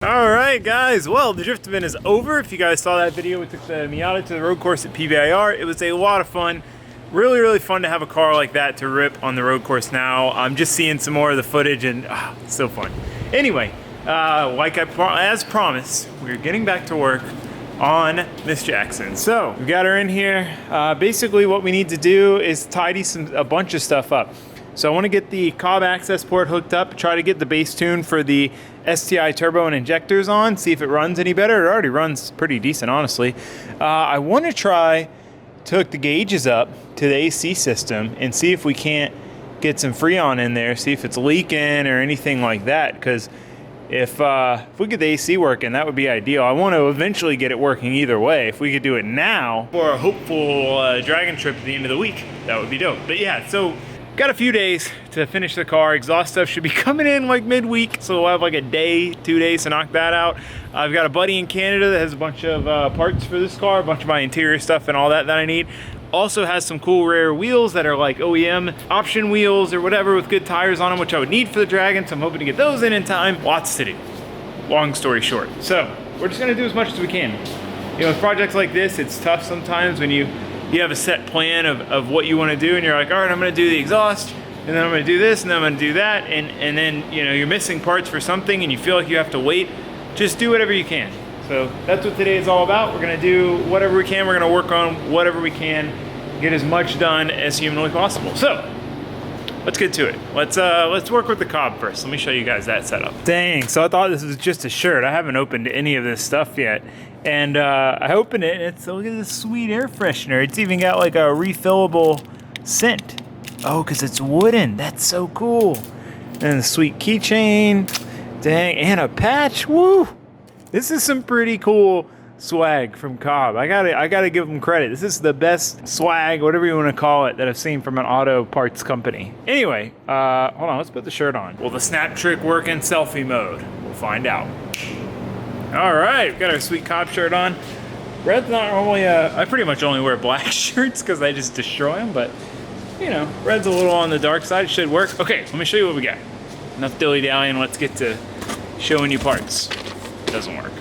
Alright guys, well the drift event is over. If you guys saw that video, we took the Miata to the road course at PBIR. It was a lot of fun. Really fun to have a car like that to rip on the road course now. I'm just seeing some more of the footage and it's so fun. Anyway, as promised, we're getting back to work on Miss Jackson. So we got her in here. Basically what we need to do is tidy a bunch of stuff up. So I want to get the Cobb Accessport hooked up, try to get the base tune for the STi Turbo and injectors on, see if it runs any better. It already runs pretty decent, honestly. I want to try to hook the gauges up to the AC system and see if we can't get some Freon in there, see if it's leaking or anything like that, because if we get the AC working, that would be ideal. I want to eventually get it working either way. If we could do it now for a hopeful dragon trip at the end of the week, that would be dope. But yeah, so got a few days to finish the car. Exhaust stuff should be coming in like midweek, so we'll have like a day, 2 days to knock that out. I've got a buddy in Canada that has a bunch of parts for this car, a bunch of my interior stuff and all that I need. Also has some cool rare wheels that are like OEM option wheels or whatever with good tires on them, which I would need for the Dragon, so I'm hoping to get those in time. Lots to do, long story short. So we're just gonna do as much as we can. You know, with projects like this, it's tough sometimes when you have a set plan of what you want to do and you're like, all right, I'm going to do the exhaust and then I'm going to do this and then I'm going to do that, and then you know you're missing parts for something and you feel like you have to wait. Just do whatever you can. So that's what today is all about. We're going to do whatever we can. We're going to work on whatever we can, get as much done as humanly possible. So let's get to it. Let's work with the Cobb first. Let me show you guys that setup. Dang, so I thought this was just a shirt. I haven't opened any of this stuff yet. And I opened it and it's, look at this sweet air freshener. It's even got like a refillable scent. Oh, because it's wooden. That's so cool. And the sweet keychain. Dang, and a patch. Woo! This is some pretty cool swag from Cobb. I gotta give them credit. This is the best swag, whatever you want to call it, that I've seen from an auto parts company. Anyway, hold on, let's put the shirt on. Will the snap trick work in selfie mode? We'll find out. All right, we've got our sweet Cobb shirt on. Red's not normally, I pretty much only wear black shirts because I just destroy them, but you know, red's a little on the dark side. It should work. Okay, let me show you what we got. Enough dilly-dallying, let's get to showing you parts. It doesn't work.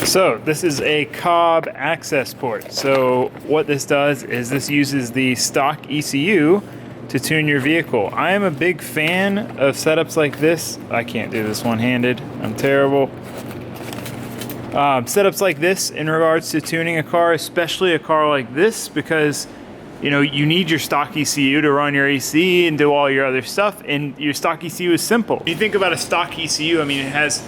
So this is a Cobb Accessport. So what this does is this uses the stock ECU to tune your vehicle. I am a big fan of setups like this. I can't do this one-handed. I'm terrible. Setups like this in regards to tuning a car, especially a car like this, because you know you need your stock ECU to run your AC and do all your other stuff, and your stock ECU is simple. When you think about a stock ECU, I mean, it has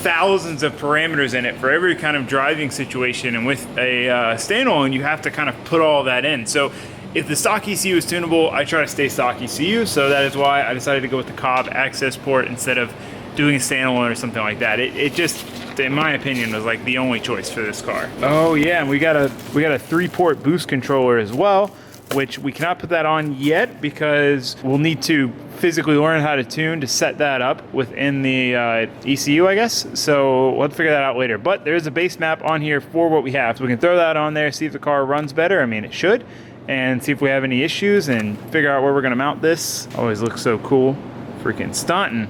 thousands of parameters in it for every kind of driving situation, and with a standalone, you have to kind of put all that in. So if the stock ECU is tunable, I try to stay stock ECU, so that is why I decided to go with the Cobb Accessport instead of doing a standalone or something like that. It just, in my opinion, was like the only choice for this car. Oh yeah, and we got a 3-port boost controller as well, which we cannot put that on yet because we'll need to physically learn how to tune to set that up within the ECU, I guess. So we'll have to figure that out later. But there is a base map on here for what we have, so we can throw that on there, see if the car runs better. I mean, it should. And see if we have any issues and figure out where we're gonna mount this. Always looks so cool. Freaking stunting.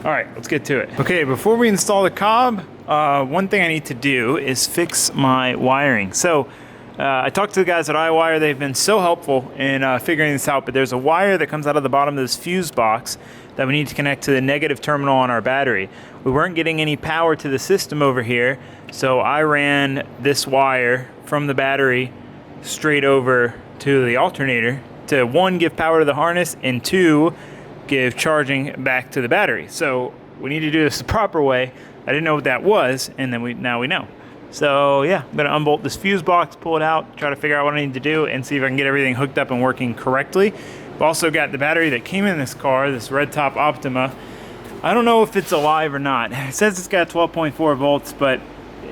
All right, let's get to it. Okay, before we install the Cobb, one thing I need to do is fix my wiring. So I talked to the guys at iWire. They've been so helpful in figuring this out, but there's a wire that comes out of the bottom of this fuse box that we need to connect to the negative terminal on our battery. We weren't getting any power to the system over here, so I ran this wire from the battery straight over to the alternator to, 1, give power to the harness, and 2, give charging back to the battery. So we need to do this the proper way. I didn't know what that was, and then now we know. So yeah, I'm gonna unbolt this fuse box, pull it out, try to figure out what I need to do, and see if I can get everything hooked up and working correctly. I've also got the battery that came in this car, this Red Top Optima. I don't know if it's alive or not. It says it's got 12.4 volts, but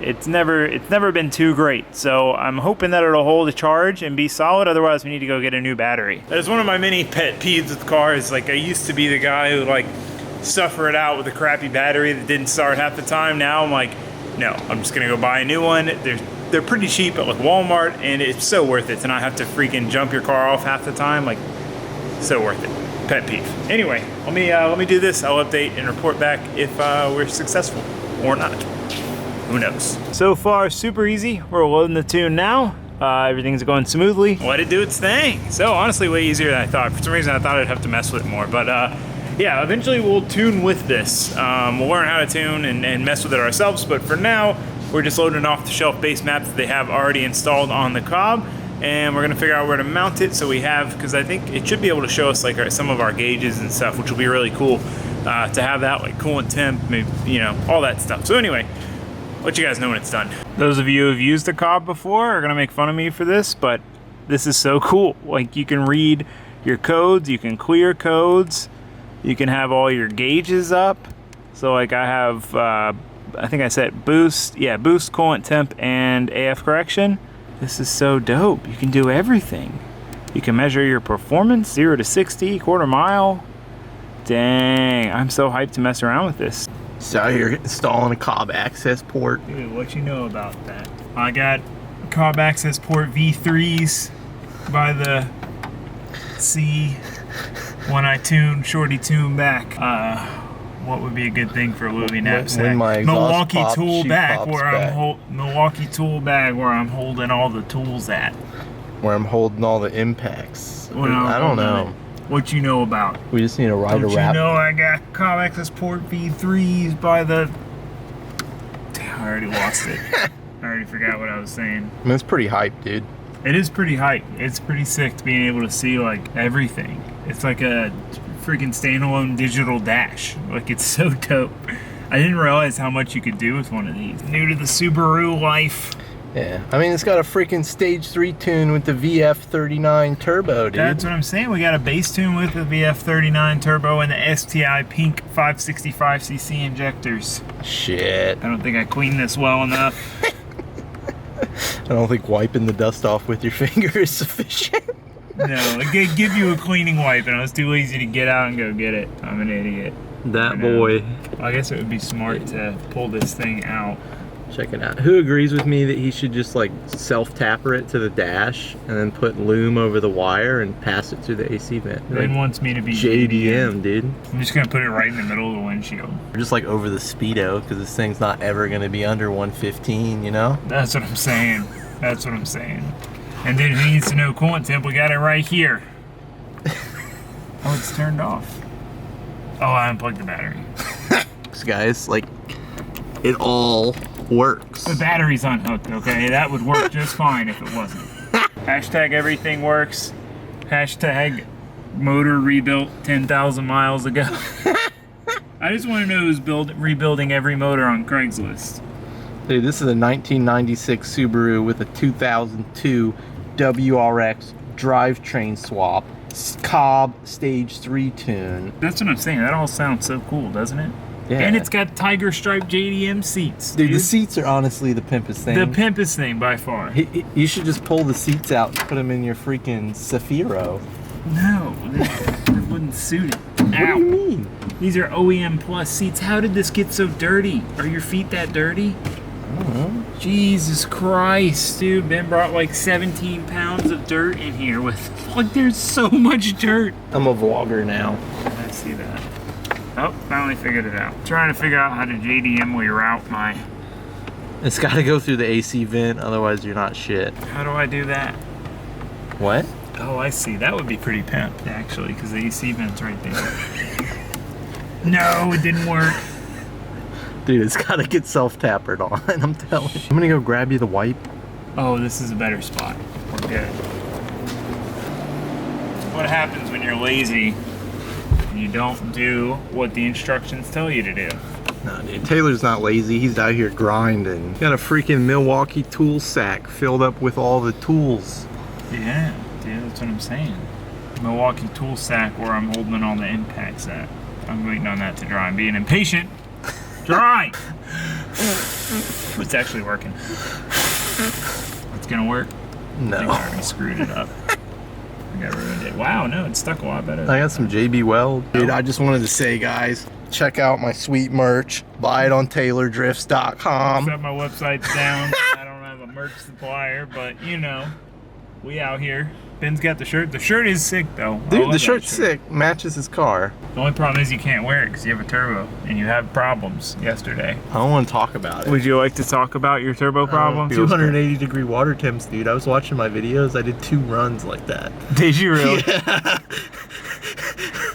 it's never been too great. So I'm hoping that it'll hold a charge and be solid. Otherwise, we need to go get a new battery. That is one of my many pet peeves with cars. Like, I used to be the guy who like suffer it out with a crappy battery that didn't start half the time. Now I'm like, no, I'm just gonna go buy a new one. They're pretty cheap at like Walmart, and it's so worth it to not have to freaking jump your car off half the time. Like, so worth it. Pet peeve. Anyway, let me do this. I'll update and report back if we're successful or not. Who knows? So far, super easy. We're loading the tune now. Everything's going smoothly. Let it do its thing. So honestly, way easier than I thought. For some reason, I thought I'd have to mess with it more, but yeah, eventually we'll tune with this. We'll learn how to tune and mess with it ourselves, but for now, we're just loading an off-the-shelf base map that they have already installed on the Cobb, and we're gonna figure out where to mount it. So we have, because I think it should be able to show us like some of our gauges and stuff, which will be really cool to have that, like coolant temp, maybe, you know, all that stuff. So anyway, let you guys know when it's done. Those of you who have used the Cobb before are gonna make fun of me for this, but this is so cool. Like, you can read your codes, you can clear codes, you can have all your gauges up. So like I have, I think I set boost, yeah, boost, coolant temp, and AF correction. This is so dope. You can do everything. You can measure your performance, 0 to 60, quarter mile. Dang, I'm so hyped to mess around with this. So out here installing a Cobb Accessport. Dude, what you know about that? I got Cobb Accessport V3s by the sea when I shorty tune back. What would be a good thing for a Louis knapsack? Milwaukee tool bag where I'm holding all the tools at. Where I'm holding all the impacts. Well, I don't know. What you know about? We just need to write a rap. You know I got Cobb Accessport V3s by the... I already lost it. I already forgot what I was saying. I mean, it's pretty hype, dude. It is pretty hype. It's pretty sick to being able to see like everything. It's like a freaking standalone digital dash. Like, it's so dope. I didn't realize how much you could do with one of these. New to the Subaru life. Yeah, I mean, it's got a freaking stage 3 tune with the VF39 Turbo, dude. That's what I'm saying. We got a base tune with the VF39 Turbo and the STi pink 565cc injectors. Shit. I don't think I cleaned this well enough. I don't think wiping the dust off with your finger is sufficient. No, it give you a cleaning wipe, and I was too lazy to get out and go get it. I'm an idiot. That boy. Well, I guess it would be smart to pull this thing out. Check it out. Who agrees with me that he should just like self-tapper it to the dash and then put loom over the wire and pass it through the AC vent? Then like, wants me to be JDM, dude. I'm just gonna put it right in the middle of the windshield. Just like over the speedo, because this thing's not ever gonna be under 115, you know? That's what I'm saying. That's what I'm saying. And then if he needs to know coolant temp, we got it right here. Oh, it's turned off. Oh, I unplugged the battery. So guys, like, it all works. The battery's unhooked, okay? That would work just fine if it wasn't. Hashtag everything works. Hashtag motor rebuilt 10,000 miles ago. I just want to know who's rebuilding every motor on Craigslist. Dude, this is a 1996 Subaru with a 2002 WRX drivetrain swap, Cobb Stage 3 tune. That's what I'm saying. That all sounds so cool, doesn't it? Yeah. And it's got tiger stripe JDM seats. Dude, the seats are honestly the pimpest thing. The pimpest thing by far. You should just pull the seats out and put them in your freaking Safiro. No, that wouldn't suit it. Ow. What do you mean? These are OEM Plus seats. How did this get so dirty? Are your feet that dirty? I don't know. Jesus Christ, dude. Ben brought like 17 pounds of dirt in here with, like, there's so much dirt. I'm a vlogger now. I see that. Oh, finally figured it out. Trying to figure out how to JDM reroute my... It's got to go through the AC vent, otherwise you're not shit. How do I do that? What? Oh, I see. That would be pretty pimped, actually, because the AC vent's right there. No, it didn't work. Dude, it's got to get self-tappered on, I'm telling you. I'm going to go grab you the wipe. Oh, this is a better spot. We're good. What happens when you're lazy and you don't do what the instructions tell you to do? No, dude, Taylor's not lazy. He's out here grinding. Got a freaking Milwaukee tool sack filled up with all the tools. Yeah, dude, that's what I'm saying. Milwaukee tool sack where I'm holding all the impacts at. I'm waiting on that to dry. I'm being impatient. Dry! It's actually working. It's gonna work? No. I think I already screwed it up. I got ruined it. Wow, no, it's stuck a lot better. I got some JB Weld. Dude, I just wanted to say, guys, check out my sweet merch. Buy it on TaylorDrifts.com. Except my website's down. I don't have a merch supplier, but you know. we out here. Ben's got the shirt. The shirt is sick though. Dude, the shirt's sick. Matches his car. The only problem is you can't wear it because you have a turbo and you have problems yesterday. I don't want to talk about it. Would you like to talk about your turbo problem? 280-degree water temps, dude. I was watching my videos. I did 2 runs like that. Did you really? Yeah.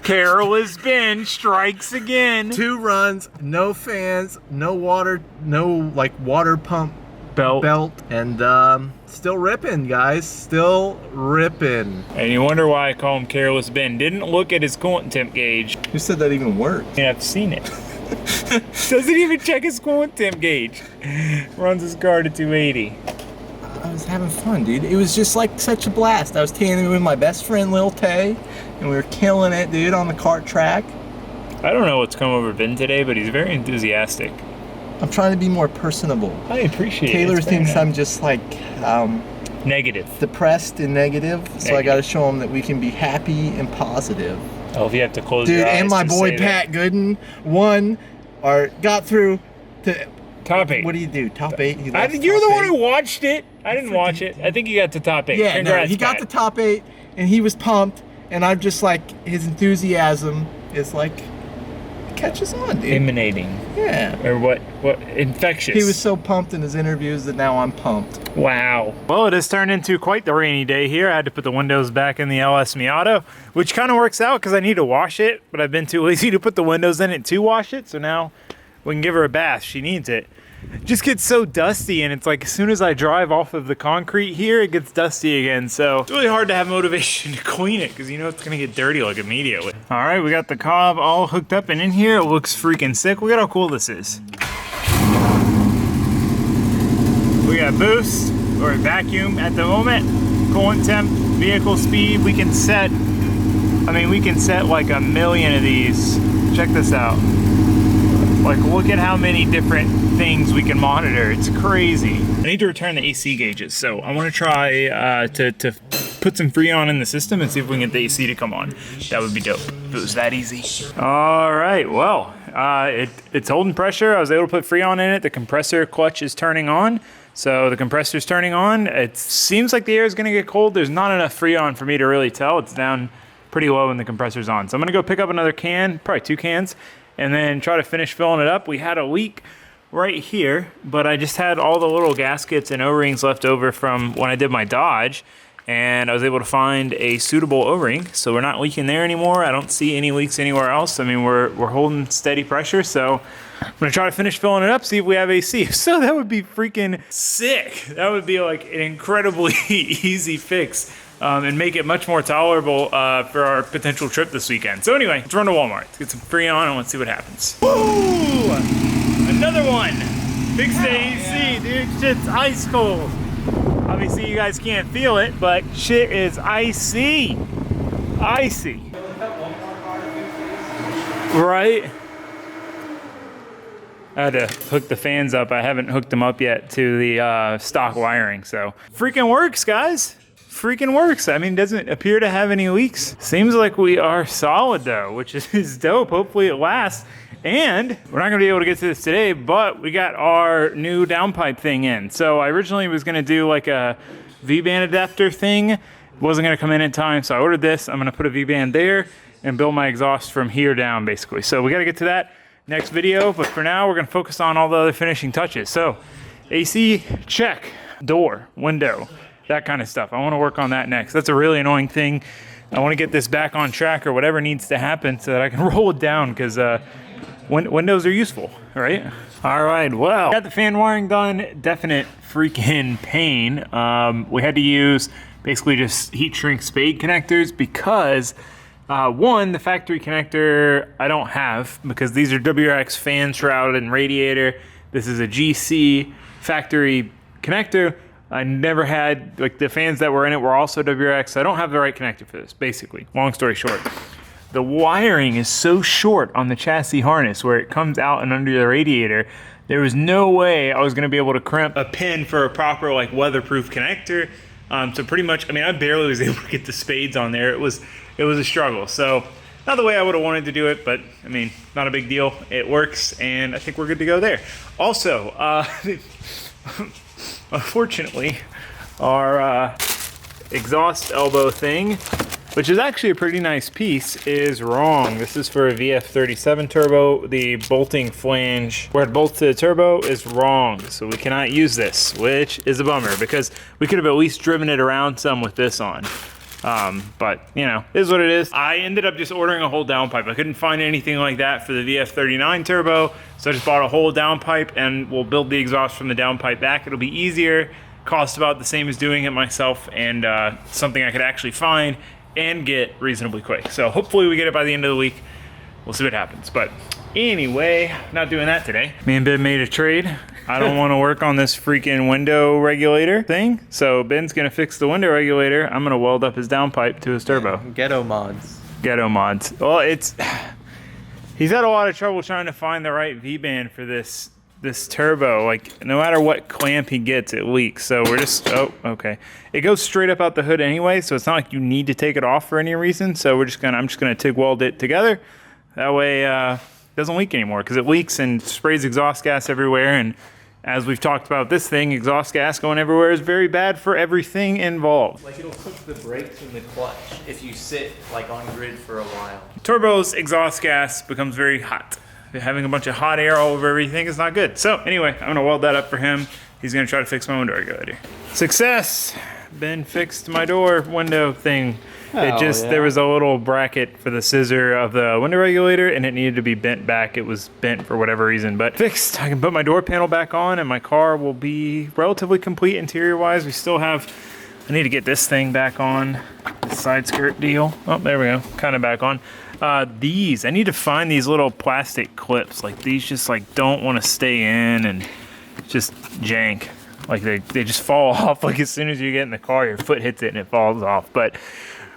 Careless Ben strikes again. 2 runs, no fans, no water, no like water pump belt, and still ripping, guys. Still ripping. And you wonder why I call him Careless Ben. Didn't look at his coolant temp gauge. Who said that even worked? Yeah, I've seen it. Doesn't even check his coolant temp gauge. Runs his car to 280. I was having fun, dude. It was just like such a blast. I was tanning with my best friend, Lil Tay, and we were killing it, dude, on the kart track. I don't know what's come over Ben today, but he's very enthusiastic. I'm trying to be more personable. I appreciate it. Taylor thinks I'm just like negative. Depressed and negative, so I gotta show him that we can be happy and positive. Oh, if you have to close dude, your eyes. And my boy Pat Gooden got through to top 8. What do you do? Top 8? You're the one who watched it. I didn't watch it. I think he got to top 8. Yeah, congrats, no, he got Pat. the top 8, and he was pumped, and I'm just like, his enthusiasm is like, catches on, dude. Emanating. Yeah. Or what infectious. He was so pumped in his interviews that now I'm pumped. Wow. Well, it has turned into quite the rainy day here. I had to put the windows back in the LS Miata, which kind of works out because I need to wash it, but I've been too lazy to put the windows in it to wash it, so now we can give her a bath. She needs it. Just gets so dusty, and it's like as soon as I drive off of the concrete here, it gets dusty again. So it's really hard to have motivation to clean it because you know it's gonna get dirty like immediately. All right, we got the Cobb all hooked up and in here. It looks freaking sick. Look at how cool this is. We got boost or vacuum at the moment, coolant temp, vehicle speed. We can set like a million of these. Check this out. Like, look at how many different things we can monitor. It's crazy. I need to return the AC gauges, so I want to try to put some Freon in the system and see if we can get the AC to come on. That would be dope if it was that easy. All right, well, it's holding pressure. I was able to put Freon in it. The compressor clutch is turning on. So the compressor's turning on. It seems like the air is gonna get cold. There's not enough Freon for me to really tell. It's down pretty low when the compressor's on. So I'm gonna go pick up another can, probably 2 cans, and then try to finish filling it up. We had a leak right here, but I just had all the little gaskets and O-rings left over from when I did my Dodge, and I was able to find a suitable O-ring, so we're not leaking there anymore. I don't see any leaks anywhere else. I mean, we're holding steady pressure, so I'm gonna try to finish filling it up, see if we have AC. So that would be freaking sick. That would be like an incredibly easy fix. And make it much more tolerable for our potential trip this weekend. So anyway, let's run to Walmart. Let's get some Freon and let's see what happens. Woo! Another one. Fix the AC, dude. Shit's ice cold. Obviously you guys can't feel it, but shit is icy. Icy. Right? I had to hook the fans up. I haven't hooked them up yet to the stock wiring, so. Freaking works, guys. Freaking works. I mean, doesn't appear to have any leaks. Seems like we are solid though, which is dope. Hopefully it lasts. And we're not gonna be able to get to this today, but we got our new downpipe thing in. So I originally was gonna do like a V-band adapter thing. It wasn't gonna come in time, so I ordered this. I'm gonna put a V-band there and build my exhaust from here down basically. So we gotta get to that next video, but for now we're gonna focus on all the other finishing touches. So AC, check. Door, window, that kind of stuff. I want to work on that next. That's a really annoying thing. I want to get this back on track or whatever needs to happen so that I can roll it down because windows are useful, right? All right, well, got the fan wiring done. Definite freaking pain. We had to use basically just heat shrink spade connectors because one, the factory connector I don't have because these are WRX fan shrouded and radiator. This is a GC factory connector. I never had, like the fans that were in it were also WRX. So I don't have the right connector for this, basically. Long story short. The wiring is so short on the chassis harness where it comes out and under the radiator. There was no way I was gonna be able to crimp a pin for a proper like weatherproof connector. So pretty much, I mean, I barely was able to get the spades on there. It was a struggle. So not the way I would have wanted to do it, but I mean, not a big deal. It works, and I think we're good to go there. Also, unfortunately, our exhaust elbow thing, which is actually a pretty nice piece, is wrong. This is for a VF37 turbo. The bolting flange where it bolts to the turbo is wrong, so we cannot use this, which is a bummer because we could have at least driven it around some with this on. But you know, it is what it is. I ended up just ordering a whole downpipe. I couldn't find anything like that for the VF39 turbo, so I just bought a whole downpipe and we'll build the exhaust from the downpipe back. It'll be easier, cost about the same as doing it myself, and something I could actually find and get reasonably quick. So hopefully we get it by the end of the week. We'll see what happens. But anyway, not doing that today. Me and Ben made a trade. I don't want to work on this freaking window regulator thing, so Ben's gonna fix the window regulator. I'm gonna weld up his downpipe to his turbo. Ghetto mods. Ghetto mods. Well, he's had a lot of trouble trying to find the right V-band for this turbo. Like, no matter what clamp he gets, it leaks. So we're just, oh, okay. It goes straight up out the hood anyway, so it's not like you need to take it off for any reason. So I'm just gonna TIG weld it together. That way, it doesn't leak anymore, because it leaks and sprays exhaust gas everywhere. And as we've talked about this thing, exhaust gas going everywhere is very bad for everything involved. Like, it'll cook the brakes and the clutch if you sit like on grid for a while. Turbo's exhaust gas becomes very hot. Having a bunch of hot air all over everything is not good. So anyway, I'm gonna weld that up for him. He's gonna try to fix my window regulator. Success! Ben fixed my door window thing. There was a little bracket for the scissor of the window regulator and it needed to be bent back. It was bent for whatever reason, but fixed. I can put my door panel back on and my car will be relatively complete interior wise. We still have, I need to get this thing back on, the side skirt deal. Oh, there we go, kind of back on. I need to find these little plastic clips. Like, these just like don't want to stay in and just jank. Like they just fall off. Like, as soon as you get in the car, your foot hits it and it falls off. But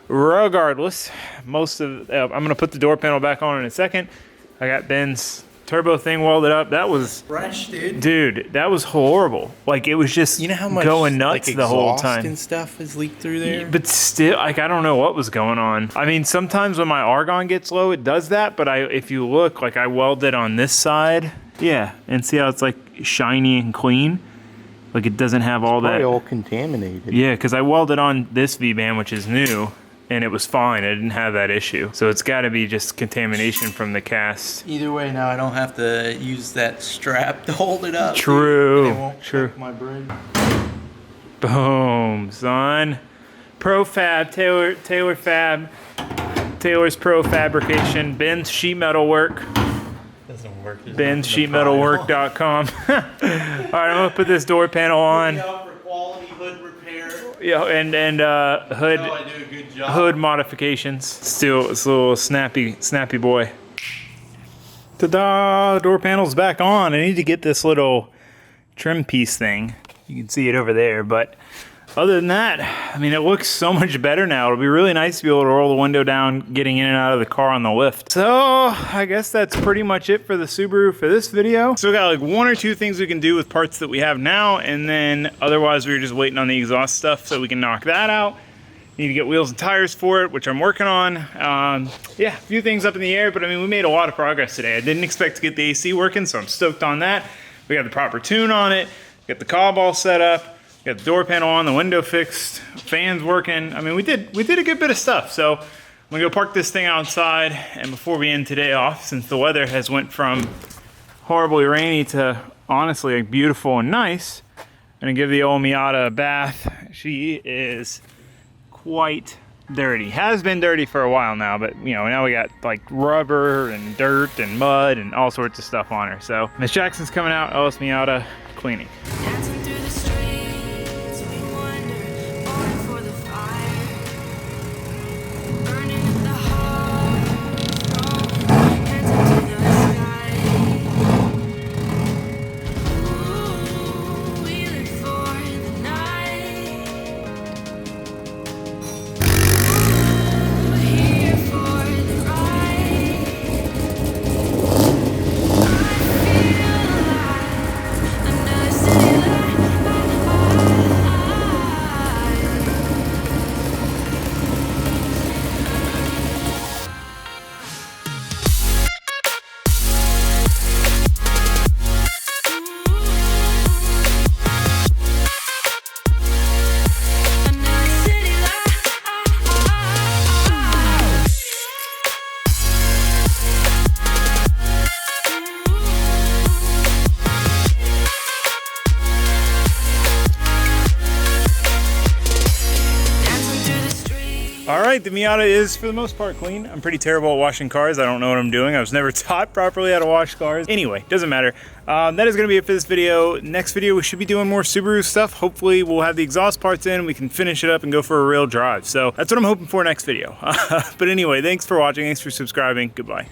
regardless, I'm gonna put the door panel back on in a second. I got Ben's turbo thing welded up. That was fresh, dude. Dude, that was horrible. Like, it was just, you know how much going nuts like the whole time. And stuff has leaked through there. But still, like, I don't know what was going on. I mean, sometimes when my argon gets low, it does that. But if you look, like, I welded on this side, yeah, and see how it's like shiny and clean. Like, it doesn't have all that. Probably all contaminated. Yeah, because I welded on this V-band, which is new, and it was fine. I didn't have that issue. So it's got to be just contamination from the cast. Either way, now I don't have to use that strap to hold it up. True. It won't check my brake. Boom, son. Pro Fab, Taylor Fab. Taylor's Pro Fabrication. Ben's Sheet Metal Work. Doesn't work. Ben'sSheetMetalWork.com. All right, I'm gonna put this door panel on. For quality hood repair. Yeah, and hood. Oh, I do a good job. Hood modifications. Still, it's a little snappy boy. Ta-da! Door panel's back on. I need to get this little trim piece thing. You can see it over there, but other than that, I mean, it looks so much better now. It'll be really nice to be able to roll the window down, getting in and out of the car on the lift. So I guess that's pretty much it for the Subaru for this video. So we got like one or two things we can do with parts that we have now, and then otherwise we were just waiting on the exhaust stuff so we can knock that out. Need to get wheels and tires for it, which I'm working on. Yeah, a few things up in the air, but I mean, we made a lot of progress today. I didn't expect to get the AC working, so I'm stoked on that. We got the proper tune on it, got the Cobb all set up. Got the door panel on, the window fixed, fans working. I mean, we did a good bit of stuff. So I'm gonna go park this thing outside, and before we end today off, since the weather has went from horribly rainy to honestly like beautiful and nice, I'm gonna give the old Miata a bath. She is quite dirty. Has been dirty for a while now, but you know, now we got like rubber and dirt and mud and all sorts of stuff on her. So Miss Jackson's coming out, LS Miata cleaning. City lights. All right, the Miata is for the most part clean. I'm pretty terrible at washing cars. I don't know what I'm doing. I was never taught properly how to wash cars. Anyway, doesn't matter. That is gonna be it for this video. Next video, we should be doing more Subaru stuff. Hopefully we'll have the exhaust parts in, we can finish it up and go for a real drive. So that's what I'm hoping for next video. But anyway, thanks for watching, thanks for subscribing, goodbye.